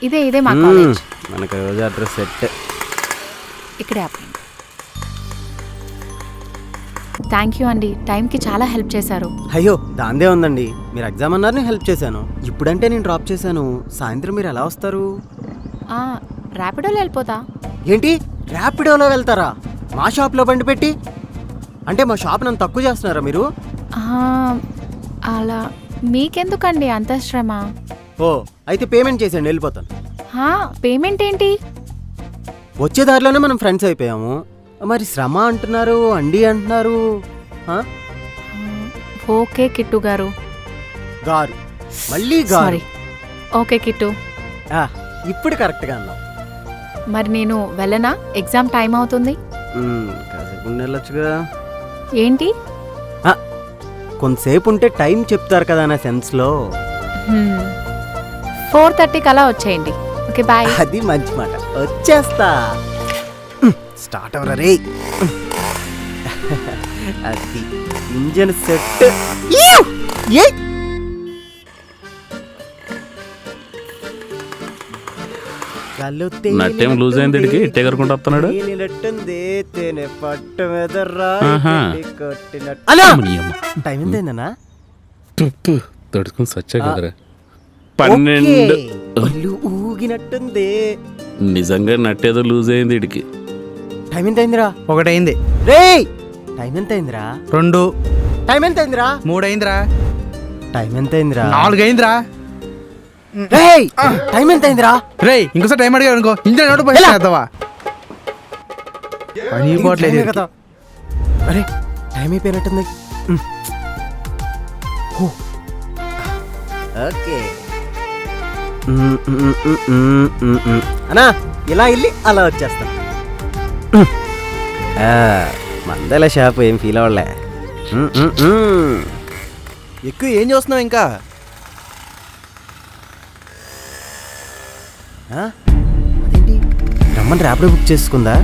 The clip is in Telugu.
ఇదే మా కాలేజ్. మనకు రోజు అడ్రస్ సెట్. ఇక్కడే ఆపండి. థ్యాంక్ యూ అండి, టైంకి చాలా హెల్ప్ చేశారు. అయ్యో దాందే ఉందండి, మీరు ఎగ్జామ్ అన్నారు నేను హెల్ప్ చేశాను. ఇప్పుడంటే నేను డ్రాప్ చేశాను, సాయంత్రం మీరు ఎలా వస్తారు? ర్యాపిడోలో వెళ్ళిపోతా. ఏంటి ర్యాపిడోలో వెళ్తారా? మా షాప్లో బండి పెట్టి? అంటే మా షాప్ నన్ను తక్కువ చేస్తున్నారా మీరు? అలా మీకెందుకండి అంత శ్రమ? ఓ అయితే పేమెంట్ చేసేయండి, వెళ్ళిపోతాను. పేమెంట్ ఏంటి? వచ్చే దారిలోనే మనం ఫ్రెండ్స్ అయిపోయాము, మరి శ్రమ అంటున్నారు, అండి అంటున్నారు. ఓకే కిట్టు గారు. గారు మళ్ళీ గారు. సారీ. ఓకే కిట్టు. ఇప్పుడు కరెక్ట్గా అన్నాం. మరి నేను వెళ్ళనా? ఎగ్జామ్ టైం అవుతుంది. కాసేపు వెళ్ళొచ్చుగా. ఏంటి? కొంతసేపు ఉంటే టైం చెప్తారు కదా అనే సెన్స్లో. 4:30 అలా వచ్చేయండి. Okay bye. అది మంచి మాట, వచ్చేస్తా. స్టార్ట్ అవరా రే. అది ఇంజన్ సెట్. నట్టేం లూజ్ అయింది, ఇడికి ఇట్టెగరుకుంటూ వస్తున్నాడు. టైం ఎంతైందన్నా? తడుచుకుని సచ్చా కదరా. 12 ఊగినట్టుంది. నిజంగా నట్టేదో లూజ్ అయింది ఇడికి. టైం ఎంతైందిరా? 1 అయింది. రే టైం ఎంతైందిరా? 2. టైం ఎంతైందిరా? 3 అయిందిరా. టైం ఎంతైందిరా? 4 అయిందిరా. రేయ్ టైం ఎంతైందిరా? రేయ్ ఇంకోసారి టైం అడిగా అనుకో, ఇంజన్ నోటు పోయేస్తావా? పని పోవట్లేదు కదా. అరే టైం అయిపోయినట్టుంది. ఓకే అన్నా ఇలా వెళ్ళి అలా వచ్చేస్తాను. మందల షాప్ ఏం ఫీల్ అవ్వలే. ఎక్కువ ఏం చూస్తున్నావు ఇంకా? అదేంటి రమ్మని ర్యాపిడో బుక్ చేసుకుందా?